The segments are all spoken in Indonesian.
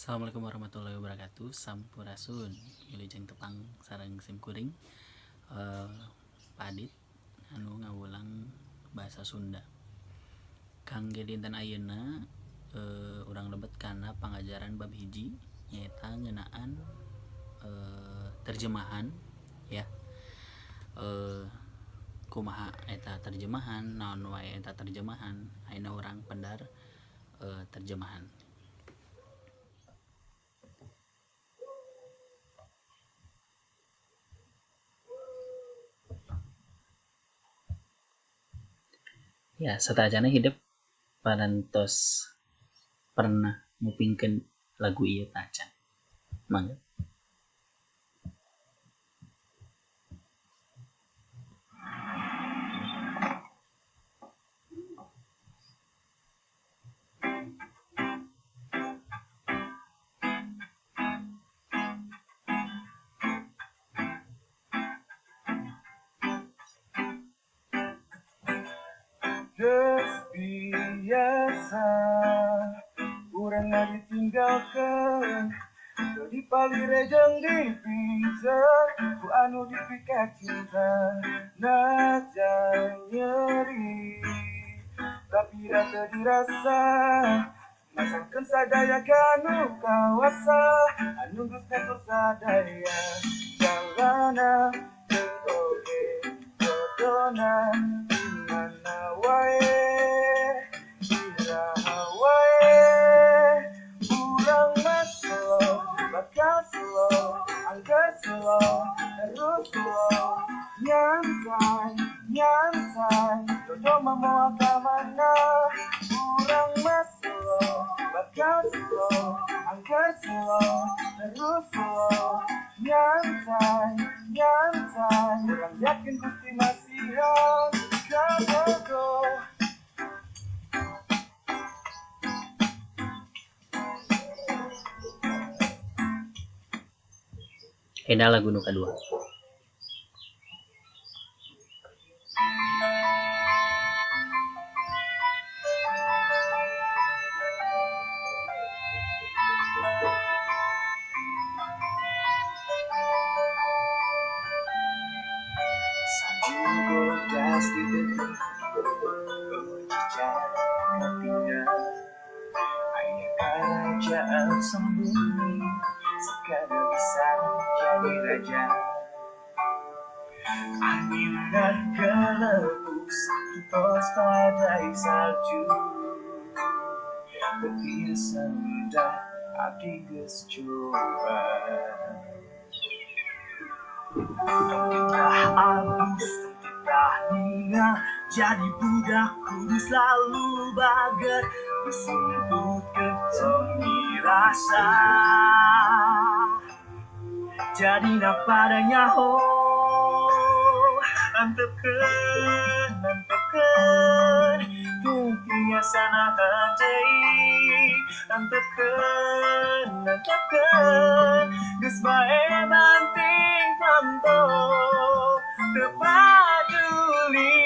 Assalamualaikum warahmatullahi wabarakatuh. Sampurasun, wilujeng tepang sareng sim kuring. Pak Adit anu ngawulang bahasa Sunda. Kangge dinten ayeuna urang lebet kana pangajaran bab hiji nyaeta ngeunaan terjemahan ya. Kumaha eta terjemahan, naon wae eta terjemahan, ayeuna urang pendar terjemahan. Ya, satajana hidup parantos pernah ngupingkeun lagu ieu tacan. Mangga. Geus biasa urang ditinggalkeun teu dipalire jeung dipincer ku anu dipikat cinta najan nyeri tapi teu dirasa masangkeun sadaya kanu kawasa anu geus ngatur sadaya jalana jeung oge jodona dimana wae iraha wae urang mah slow bakal slow angker slow terus slow nyantai nyantai jodoh mah moal ka mana urang mah slow bakal slow angker slow terus slow nyantai nyantai urang yakin Gusti masihan kabogo. Eda lagu nu kadua. Sanjung gas di detik berbicara tidak hanya kerajaan sembunyi sekarang bisa jadi raja angin dan gelembung sakit tos badai salju berbiasa mudah abdi geus coba titah abus titah ningal jadi budak kudu selalu bager bersumput ketoni rasa jadi padanya ho antepkeun ketiasan hati antepkeun geus bae banting panto teu paduli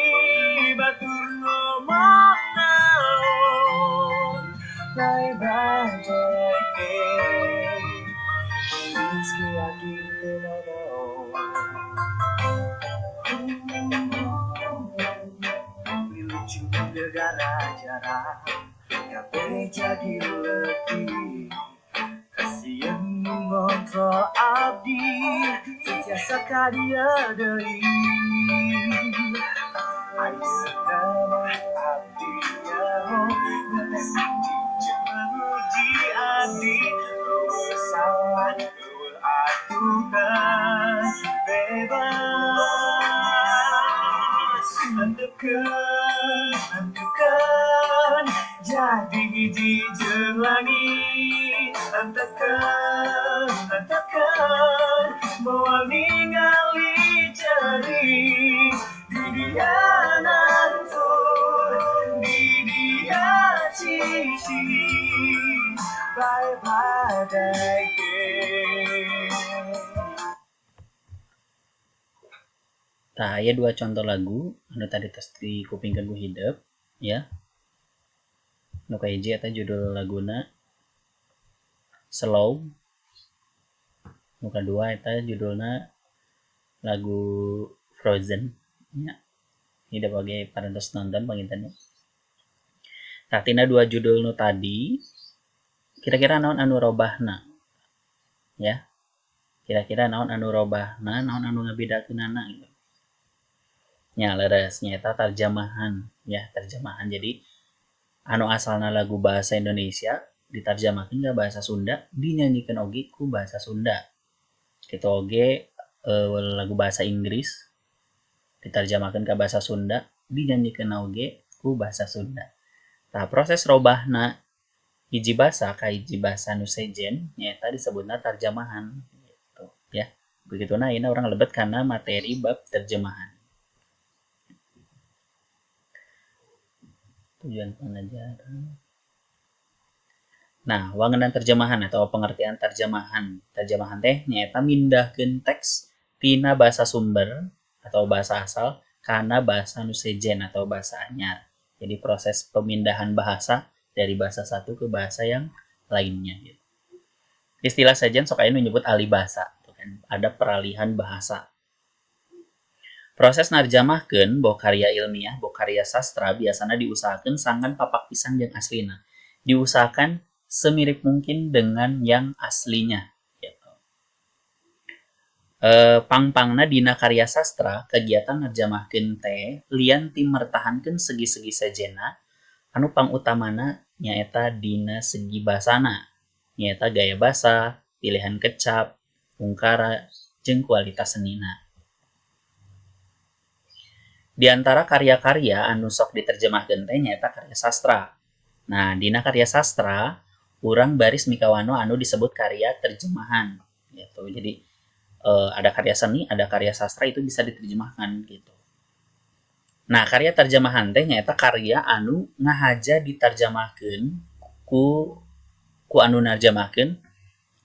batur ngomong naon bae badai rizki adi teu naon lucu negara jarak kabeh jadi letih kasieun ngontrol abdi setiasa ka dia deui ari setemah abdi nyaho ngetes abdi jeung menguji abdi eueuh salah eueuh aturan bebas antepkeun jadi hiji jeung langit antepkeun moal ningali ceri di dia nantur di dia cici bae badai Tah aya dua contoh lagu anu tadi tos dikupingkeun ku hideuk ya. Nu kahiji eta judul laguna Slow. Nu kedua eta judulna lagu Frozen nya. Ini bagi parantos nonton pangintennya. Satina dua judul nu tadi kira-kira naon anu robahna ya, kira-kira naon anu robahna, naon anu ngabedakeunana gitu nya. Leres nyata terjemahan ya, terjemahan. Jadi anu asalna lagu bahasa Indonesia diterjemahkeun ke bahasa Sunda, dinyanyikan oge ku bahasa Sunda. Kitu oge lagu bahasa Inggris diterjemahkeun ke bahasa Sunda, dinyanyikan oge ku bahasa Sunda. Nah, proses robahna hiji basa ka hiji basa nu sejen nyaeta disebutna terjemahan gitu ya. Begituna ayeuna urang lebet kana materi bab terjemahan. Tujuan pengajaran. Nah, wangunan terjemahan atau pengertian terjemahan. Terjemahan teh nyaeta mindahkeun teks tina bahasa sumber atau bahasa asal kana bahasa nu sejen atau bahasa anyar. Jadi proses pemindahan bahasa dari bahasa satu ke bahasa yang lainnya. Gitu. Istilah sejen sok aya nu nyebut alih bahasa. Ada peralihan bahasa. Proses narjamahkeun boh karya ilmiah, boh karya sastra biasanya diusahakeun sangan papak pisan jeung aslina. Diusahakan semirip mungkin dengan yang aslinya. Gitu. Pangpangna dina karya sastra, kegiatan narjamahkeun teh lian tim mertahankeun segi-segi sejena, anu pangutamana nyaeta dina segi basana, nyaeta gaya basa, pilihan kecap, ungkara, jeung kualitas senina. Di antara karya-karya anu sok diterjemahkeun teh nyaeta karya sastra. Nah, dina karya sastra urang baris mikawano anu disebut karya terjemahan gitu. Jadi ada karya seni, ada karya sastra, itu bisa diterjemahkan gitu. Nah, karya terjemahan teh nyaeta karya anu ngahaja diterjemahkeun ku anu narjamahkeun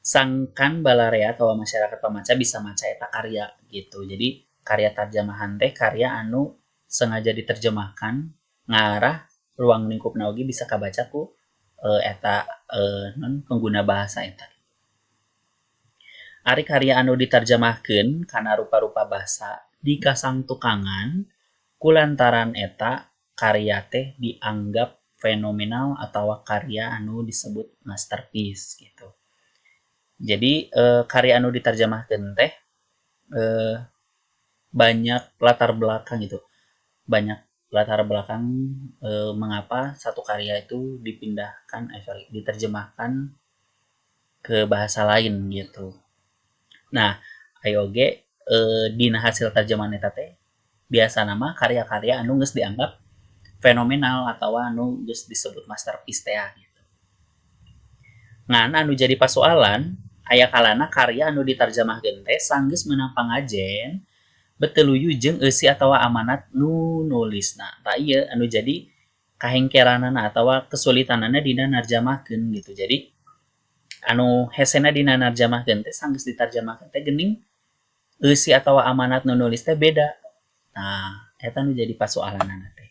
sangkan balarea atau masyarakat pamaca bisa maca eta karya gitu. Jadi karya terjemahan teh karya anu sengaja diterjemahkan ngarah ruang lingkupna oge bisa kabaca ku eta pengguna bahasa eta. Ari karya anu diterjemahkeun kana rupa-rupa basa dikasang tukangan kulantaran eta karya teh dianggap fenomenal atau karya anu disebut masterpiece gitu. Jadi karya anu diterjemahkeun teh banyak latar belakang gitu. Banyak latar belakang mengapa satu karya itu diterjemahkan ke bahasa lain gitu. Nah, ayo ge dina hasil terjemahan eta teh biasa nama karya-karya anu geus dianggap fenomenal atau anu geus disebut masterpiece teh gitu. Ngan anu jadi pasoalan aya kalana karya anu diterjemahkeun teh sanggeus meunang pangajen betuluyu jeung eusi atawa amanat nu nulisna. Tah ieu anu jadi kahengkeranana atawa kesulitanana dina narjamahkeun gitu. Jadi anu hesena dina narjamahkeun teh sanggeus diterjemahkeun teh geuning eusi atawa amanat nu nulis teh beda. Nah, eta nu jadi pasoalanana teh.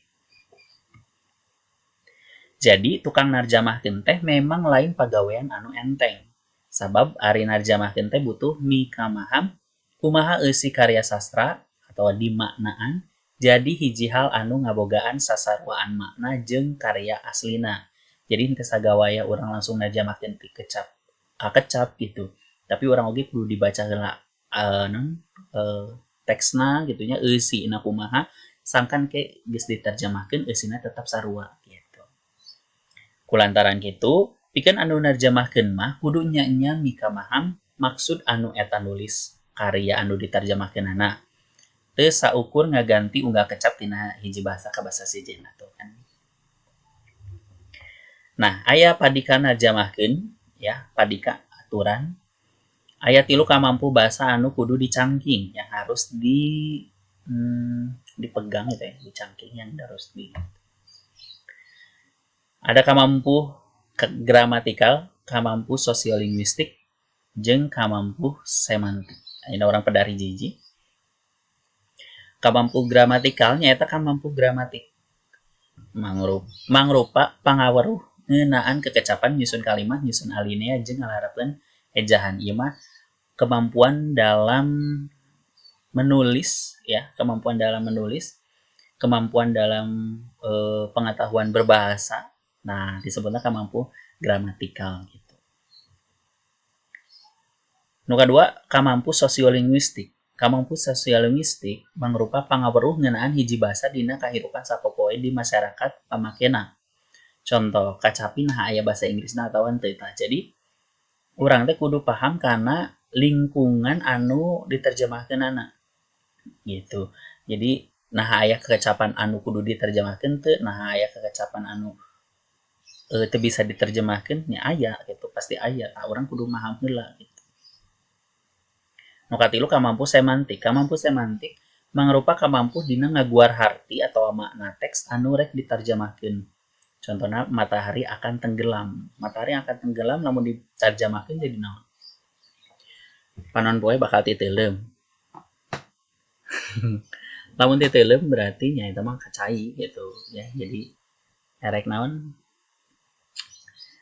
Jadi tukang narjamahkeun teh memang lain pagawean anu enteng. Sabab ari narjamahkeun teh butuh mikamaham kumaha eusi karya sastra atau dimaknaan jadi hiji hal anu ngabogaan sasaruaan makna jeung karya aslina. Jadi henteu sagawaya urang langsung narjamahkeun ti kecap gitu. Tapi urang oge kudu dibaca heula teksna gitu nya eusina kumaha sangkan ke geus diterjemahkeun eusina tetap sarua gitu. Kulantaran kitu, pikeun anu narjamahkeun mah kudu nya mikamaham maksud anu eta nulis karya anu diterjemahkeunana. Teu saukur ngaganti unggah kecap tina hiji bahasa ka bahasa sejenna tuh kan. Nah, aya padika narjamahkeun ya, padika aturan. Aya 3 kamampu bahasa anu kudu dicangking yang harus dipegang gitu ya, dicangking yang harus ada kamampu gramatikal, kamampu sosiolinguistik, jeung kamampu semantik. Ini orang pedari jiji. Kamampu gramatikal nyaeta kamampu gramatik mangrupa pangaweruh ngeunaan kekecapan nyusun kalimat, nyusun alinea jeung ngalarapkeun ejahan. Ieu mah kemampuan dalam menulis ya, kemampuan dalam menulis, kemampuan dalam pengetahuan berbahasa. Nah, disebutnya kamampu gramatikal gitu. Nu kadua, kamampu sosiolinguistik. Kamampu sosiolinguistik mangrupa pangaweruh ngeunaan hiji basa dina kahirupan sapopoe di masyarakat pamakena. Contoh, kacapi nah aya basa Inggrisna atawa teu tah. Jadi, urang teh kudu paham kana lingkungan anu diterjemahkeunana. Gitu. Jadi, nah aya kekecapan anu kudu diterjemahkeun teu, nah aya kekecapan anu teu bisa diterjemahkeun nya aya gitu, pasti aya. Tah urang kudu paham heula gitu. Nu katilu kamampu semantik. Kamampu semantik mangrupa kamampu dina ngaguar harti atawa makna teks anu rek diterjemahkeun. Contohna matahari akan tenggelam. Matahari akan tenggelam lamun diterjemahkeun jadi naon? Panon poe bakal titeuleum. Lamun titeuleum berarti nya eta mah kacai gitu ya. Jadi erek naon?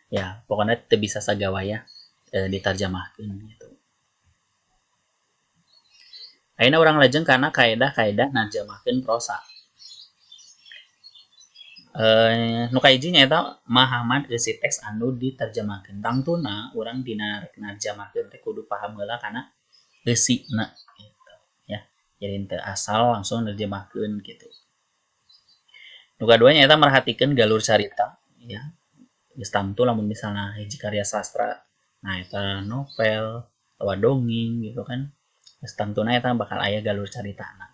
Ya, pokoknya teu bisa sagawaya diterjemahkeun gitu. Ayeuna urang lajeng kana kaedah-kaedah narjamahkeun prosa. Nu kahiji nyaeta mahaman eusi teks anu diterjemahkeun. Tangtuna urang dina narjamahkeun teh kudu paham heula kana eusina gitu ya. Jadi teu asal langsung narjamahkeun gitu. Nu kadua nyaeta merhatikeun galur carita ya. Geus tamtu lamun misalna hiji karya sastra, nah eta novel atawa dongeng gitu kan. Geus tantuna eta bakal aya galur caritana.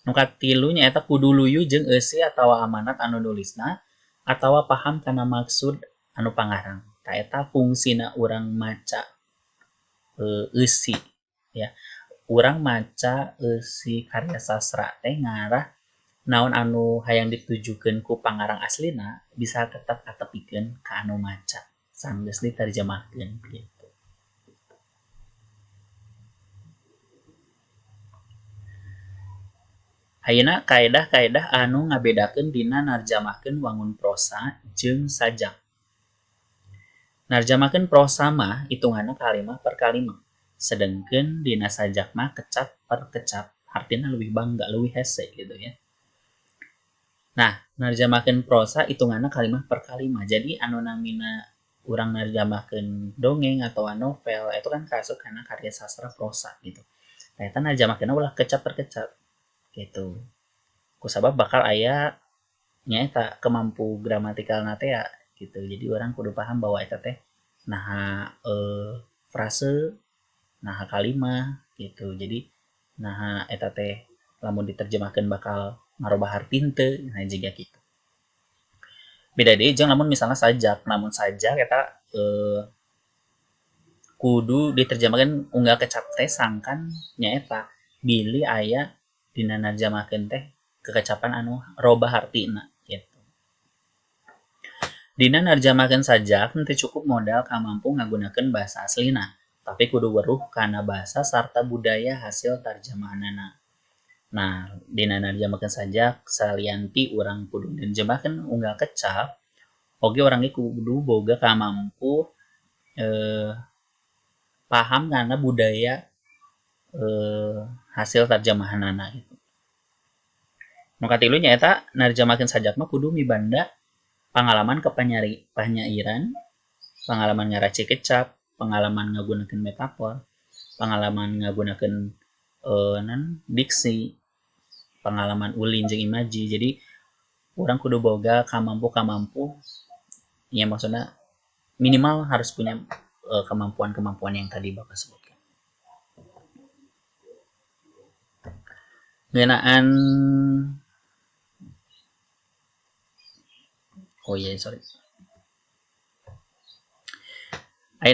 Nu katilu nyaeta kudu luyu jeung eusi atawa amanat anu nulisna atawa paham kana maksud anu pangarang. Tah eta fungsina urang maca eusi ya. Urang maca eusi karya sastra teh ngarah naon anu hayang ditujukeun ku pangarang aslina bisa tetep katepikeun ka anu maca sanggeus diterjemahkeun gitu. Ayeuna kaedah-kaedah anu ngabedakeun dina narjamahkeun wangun prosa jeung sajak. Narjamahkeun prosa mah hitunganna kalimah per kalimah. Sedengkeun dina sajak mah kecap per kecap. Artina leuwih bangga, leuwih hese gitu ya. Nah, narjamahkeun prosa hitunganna kalimah per kalimah. Jadi anu namina urang narjamahkeun dongeng atau novel itu kan kasuk kana karya sastra prosa gitu. Nah, eta narjamahkeunna ulah kecap per kecap gitu. Kusabab bakal aya nyaeta kemampu gramatikalna teh ya gitu. Jadi orang kudu paham bahwa eta teh naha frase, naha kalimah gitu. Jadi naha eta teh lamun diterjemahkeun bakal ngarobah harti henteu, nah jiga kitu. Beda deui jeung lamun misalna sajak. Namun sajak eta kudu diterjemahkeun unggal kecap teh sangkan nyaeta bilih aya dina narjamahkeun teh kekecapan anu robah hartina gitu. Dina narjamahkeun sajak teu cukup modal kamampu ngagunakeun basa aslina, tapi kudu weruh kana basa sarta budaya hasil tarjamahanana. Nah, dina narjamahkeun sajak salianti urang kudu narjamahkeun unggal kecap, oge urang ge kudu boga kamampu paham kana budaya hasil tarjamahanana gitu. Nu katilu nyaeta narjamahkeun sajak mah kudu mibanda pangalaman kepenyairan, pengalaman ngaraci kecap, pengalaman ngagunakeun metafor, pengalaman ngagunakeun diksi, pengalaman ulin jeung imaji. Jadi urang kudu boga kamampu ya maksudna minimal harus punya kemampuan-kemampuan yang tadi Bapak sebutkan. Ngeunaan Ayeuna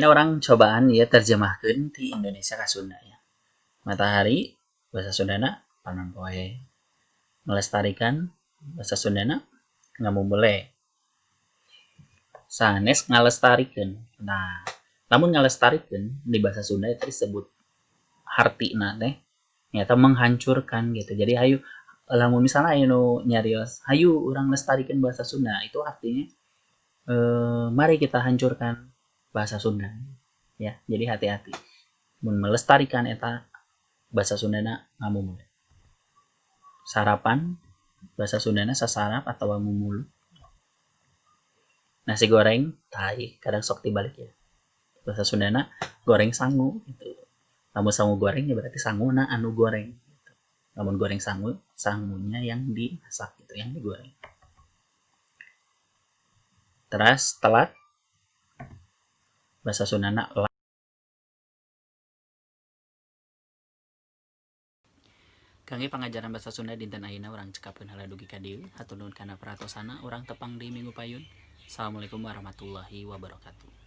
orang cobaan ya terjemahkeun ti Indonesia ka Sunda ya. Matahari bahasa Sundana panon poe. Melestarikan bahasa Sundana ngamumbule. Sanes ngalestarikeun. Nah, lamun ngalestarikeun di bahasa Sunda itu disebut hartina teh nyata menghancurkan gitu. Jadi hayu lamun misalnya anu nyarios hayu urang lestarikan bahasa Sunda itu artinya Mari kita hancurkan bahasa Sunda ya. Jadi hati-hati mun melestarikan eta bahasa Sundana ngamumule. Sarapan bahasa Sundana sasarap atau mumulu. Nasi goreng tai kadang sok dibalik ya. Bahasa Sundana goreng sangu gitu. Lamun sangu goreng ya berarti sanguna anu goreng gitu. Lamun goreng sangu, sangunya yang dimasak gitu, yang digoreng. Terus telat bahasa Sundana kangge pangajaran bahasa Sunda dinten ayeuna urang cekapeun heula dugi ka dieu. Hatur nuhun kana paratosana urang tepang di minggu payun. Assalamualaikum warahmatullahi wabarakatuh.